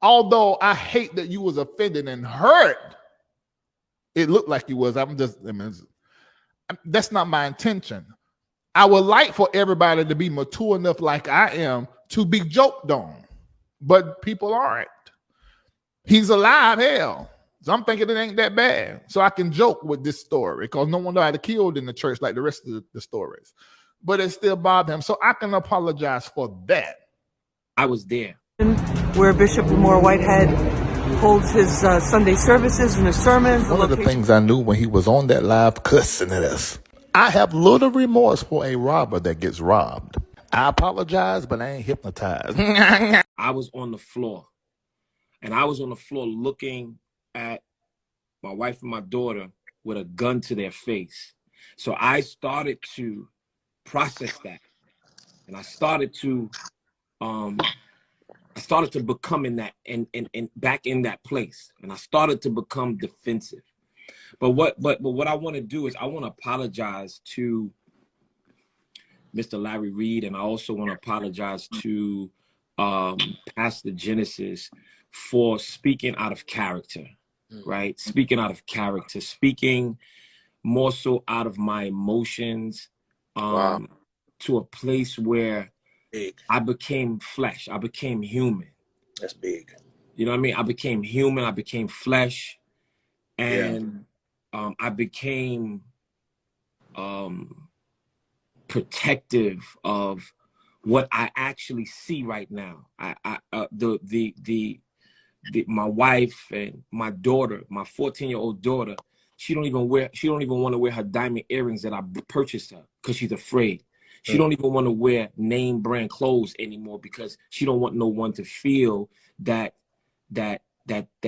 Although I hate that you was offended and hurt, it looked like you was. That's not my intention. I would like for everybody to be mature enough, like I am, to be joked on, but people aren't. He's alive, hell. So I'm thinking it ain't that bad. So I can joke with this story because no one died killed in the church like the rest of the stories. But it still bothered him. So I can apologize for that. I was there. Where Bishop Whitehead holds his Sunday services and his sermons. One of the things I knew when he was on that live cussing at us, I have little remorse for a robber that gets robbed. I apologize, but I ain't hypnotized. I was on the floor. And I was on the floor looking at my wife and my daughter with a gun to their face. So I started to process that. And I started to become in that and back in that place. And I started to become defensive. But what I want to do is I want to apologize to Mr. Larry Reid, and I also want to apologize to Pastor Genesis for speaking out of character, right? Speaking out of character, speaking more so out of my emotions, to a place where I became flesh. I became human. That's big. You know what I mean? I became human. I became flesh. And I became protective of what I actually see right now. My wife and my daughter, my 14-year-old daughter, she don't even want to wear her diamond earrings that I purchased her because she's afraid. She don't even want to wear name brand clothes anymore because she don't want no one to feel that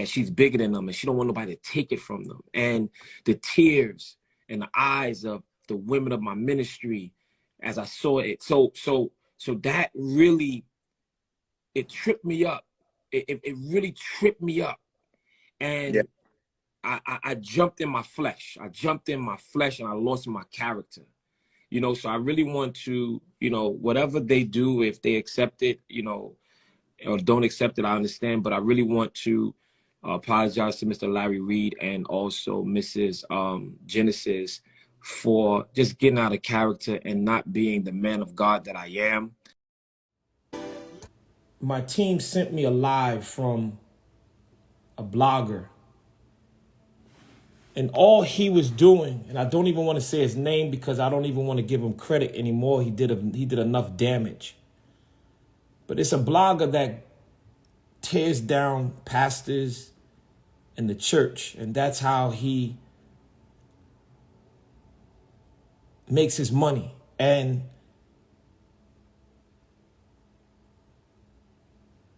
she's bigger than them, and she don't want nobody to take it from them. And the tears in the eyes of the women of my ministry as I saw it. So that really, it tripped me up. It really tripped me up. And I jumped in my flesh. I jumped in my flesh and I lost my character. You know, so I really want to, you know, whatever they do, if they accept it, you know, or don't accept it, I understand. But I really want to apologize to Mr. Larry Reid and also Mrs. Genesis for just getting out of character and not being the man of God that I am. My team sent me a live from a blogger. And all he was doing, and I don't even want to say his name because I don't even want to give him credit anymore. He did enough damage. But it's a blogger that tears down pastors and the church. And that's how he makes his money. And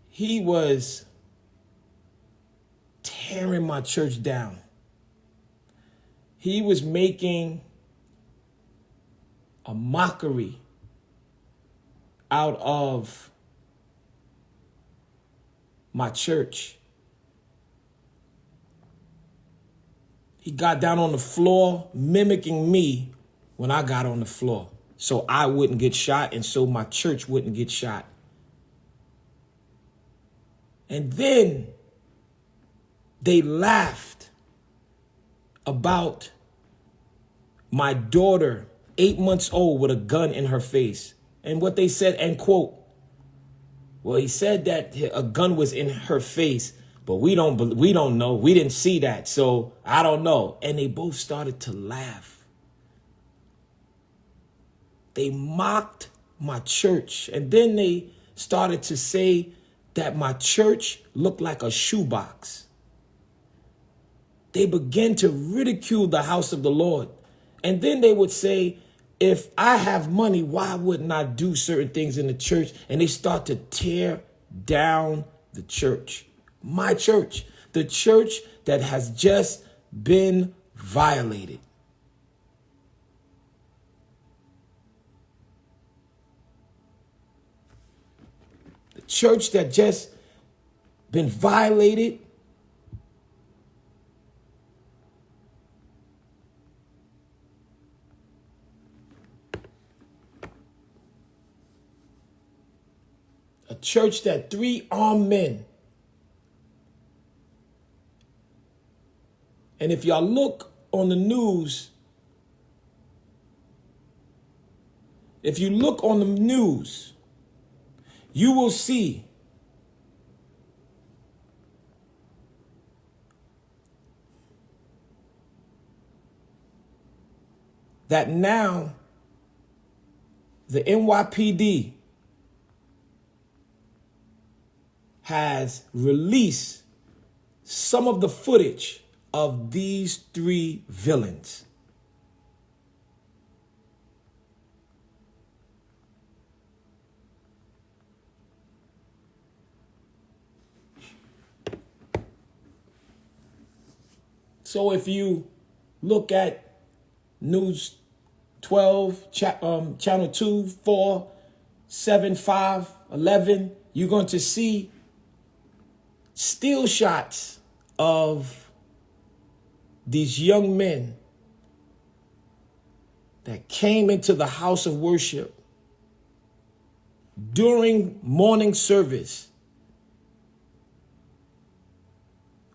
he was tearing my church down. He was making a mockery out of my church. He got down on the floor mimicking me when I got on the floor, so I wouldn't get shot and so my church wouldn't get shot. And then they laughed about my daughter, 8 months old, with a gun in her face. And what they said, and quote, well, he said that a gun was in her face, but we don't know. We didn't see that, so I don't know. And they both started to laugh. They mocked my church. And then they started to say that my church looked like a shoebox. They began to ridicule the house of the Lord. And then they would say, if I have money, why wouldn't I do certain things in the church? And they start to tear down the church. My church, the church that has just been violated. The church that just been violated. A church that 3 armed men And if y'all look on the news, you will see that now the NYPD has released some of the footage of these 3 villains. So if you look at News 12, Channel 2, 4, 7, 5, 11, you're going to see still shots of these young men that came into the house of worship during morning service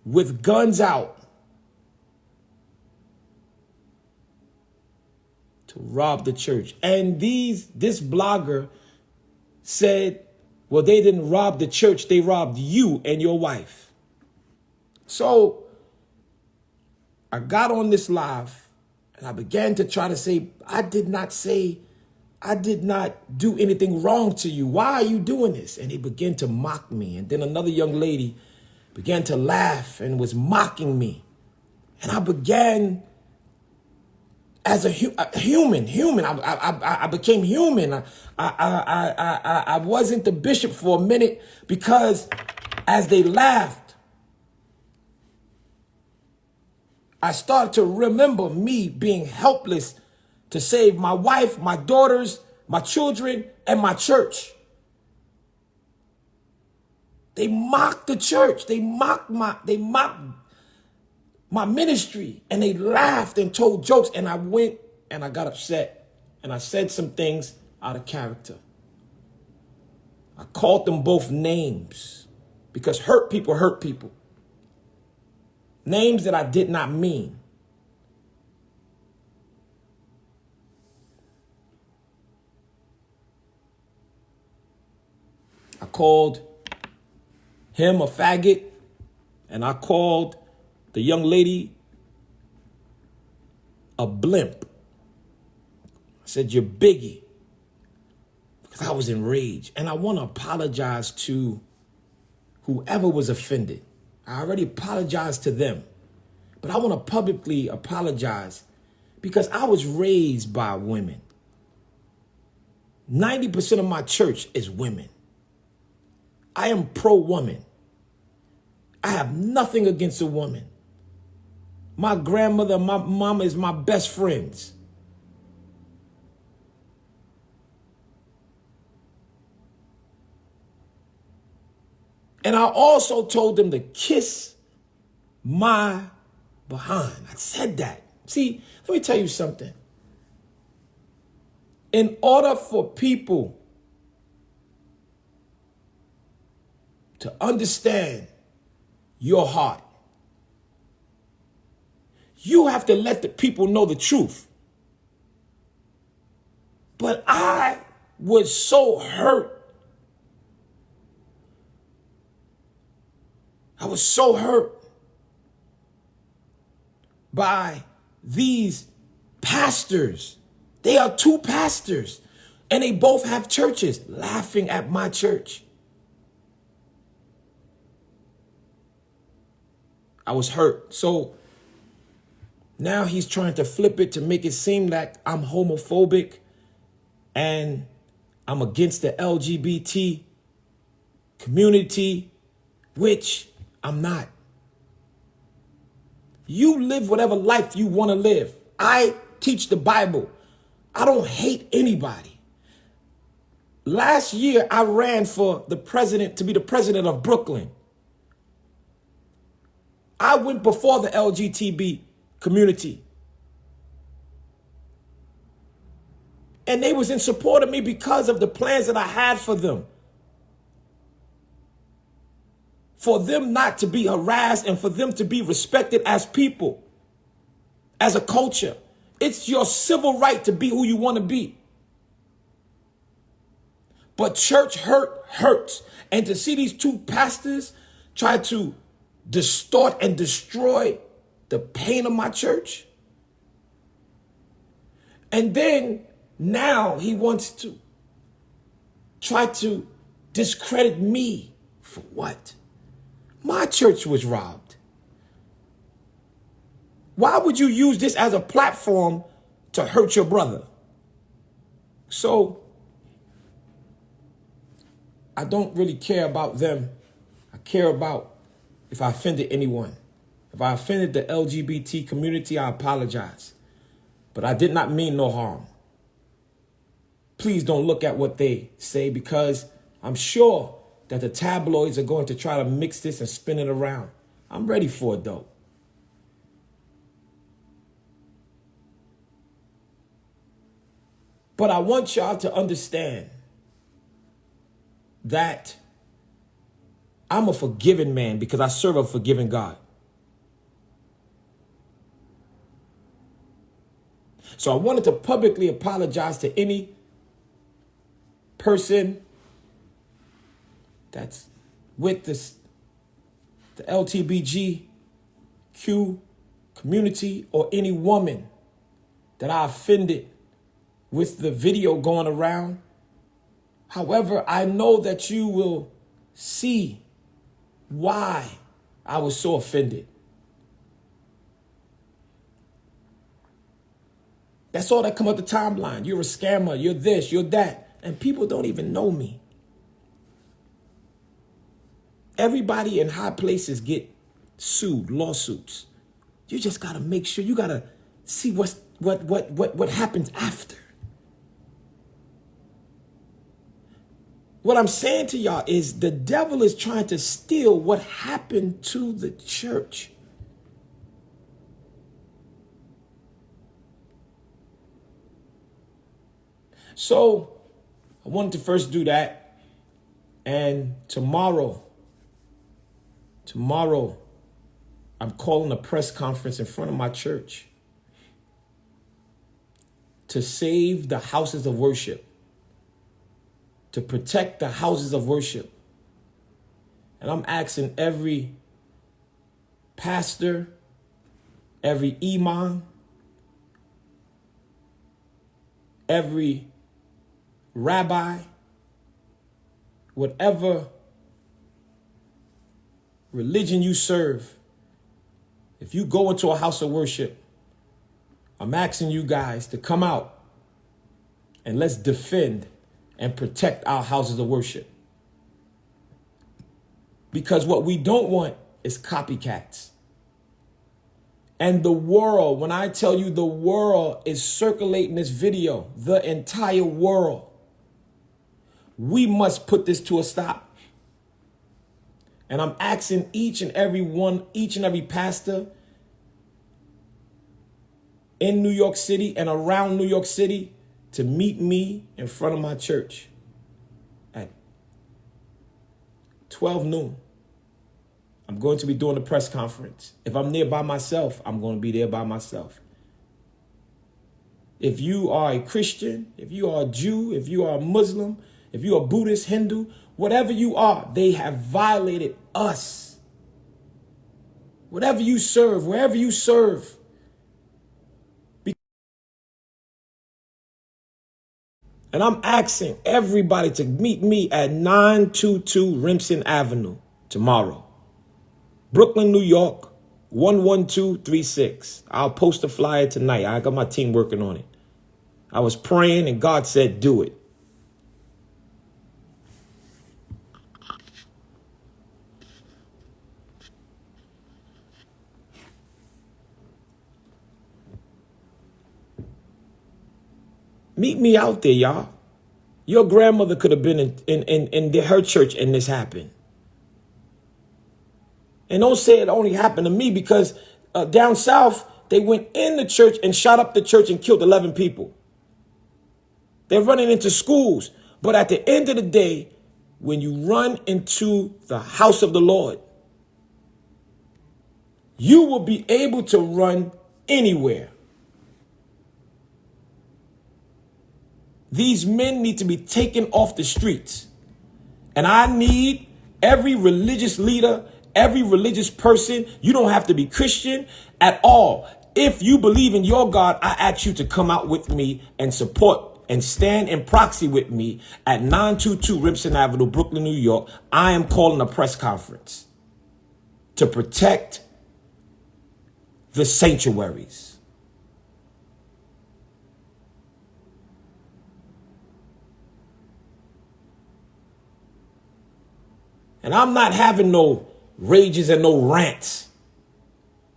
with guns out to rob the church. And this blogger said, well, they didn't rob the church, they robbed you and your wife. So I got on this live and I began to try to say, I did not do anything wrong to you. Why are you doing this? And they began to mock me. And then another young lady began to laugh and was mocking me. And I began as a human. I became human. I wasn't the bishop for a minute because as they laughed, I started to remember me being helpless to save my wife, my daughters, my children, and my church. They mocked the church. They mocked my ministry, and they laughed and told jokes, and I went and I got upset and I said some things out of character. I called them both names because hurt people hurt people. Names that I did not mean. I called him a faggot, and I called the young lady a blimp. I said, you're biggie. Because I was enraged. And I want to apologize to whoever was offended. I already apologized to them. But I want to publicly apologize because I was raised by women. 90% of my church is women. I am pro-woman. I have nothing against a woman. My grandmother and my mama is my best friends. And I also told them to kiss my behind. I said that. See, let me tell you something. In order for people to understand your heart, you have to let the people know the truth. But I was so hurt. I was so hurt by these pastors. They are 2 pastors, and they both have churches, laughing at my church. I was hurt. So now he's trying to flip it to make it seem like I'm homophobic and I'm against the LGBT community, which I'm not. You live whatever life you want to live. I teach the Bible. I don't hate anybody. Last year, I ran for the president to be the president of Brooklyn. I went before the LGBT community. And they was in support of me because of the plans that I had for them. For them not to be harassed and for them to be respected as people. as a culture. It's your civil right to be who you want to be. But church hurts. And to see these two pastors try to distort and destroy the pain of my church. And then now he wants to try to discredit me for what? My church was robbed. Why would you use this as a platform to hurt your brother? So I don't really care about them. I care about if I offended anyone. If I offended the LGBT community, I apologize. But I did not mean no harm. Please don't look at what they say, because I'm sure that the tabloids are going to try to mix this and spin it around. I'm ready for it, though. But I want y'all to understand that I'm a forgiving man because I serve a forgiving God. So I wanted to publicly apologize to any person that's with the LGBTQ community, or any woman that I offended with the video going around. However, I know that you will see why I was so offended. That's all that come up the timeline. You're a scammer, you're this, you're that. And people don't even know me. Everybody in high places get sued, lawsuits. You just gotta make sure, you gotta see what happens after. What I'm saying to y'all is the devil is trying to steal what happened to the church. So I wanted to first do that. And tomorrow, I'm calling a press conference in front of my church to save the houses of worship, to protect the houses of worship. And I'm asking every pastor, every imam, every rabbi, whatever religion you serve, if you go into a house of worship, I'm asking you guys to come out and let's defend and protect our houses of worship. Because what we don't want is copycats. And the world, when I tell you the world is circulating this video, the entire world, we must put this to a stop. And I'm asking each and every pastor in New York City and around New York City to meet me in front of my church at 12 noon. I'm going to be doing a press conference. If I'm there by myself, I'm going to be there by myself. If you are a Christian, if you are a Jew, if you are a Muslim, if you are Buddhist, Hindu, whatever you are, they have violated us. Whatever you serve, wherever you serve. And I'm asking everybody to meet me at 922 Remsen Avenue tomorrow. Brooklyn, New York, 11236. I'll post a flyer tonight. I got my team working on it. I was praying and God said, do it. Meet me out there, y'all. Your grandmother could have been in her church and this happened. And don't say it only happened to me, because down south, they went in the church and shot up the church and killed 11 people. They're running into schools. But at the end of the day, when you run into the house of the Lord, you will be able to run anywhere. These men need to be taken off the streets. And I need every religious leader, every religious person. You don't have to be Christian at all. If you believe in your God, I ask you to come out with me and support and stand in proxy with me at 922 Ripson Avenue, Brooklyn, New York. I am calling a press conference to protect the sanctuaries. And I'm not having no rages and no rants.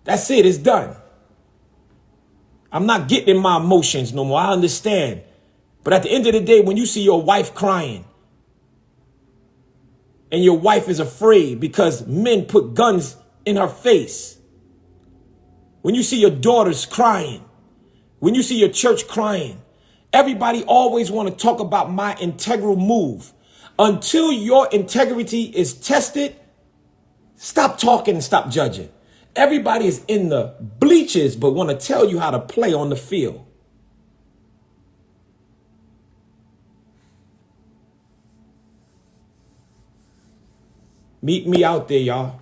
That's it. It's done. I'm not getting in my emotions no more. I understand. But at the end of the day, when you see your wife crying and your wife is afraid because men put guns in her face, when you see your daughters crying, when you see your church crying, everybody always want to talk about my integral move. Until your integrity is tested, stop talking and stop judging. Everybody is in the bleachers but want to tell you how to play on the field. Meet me out there, y'all.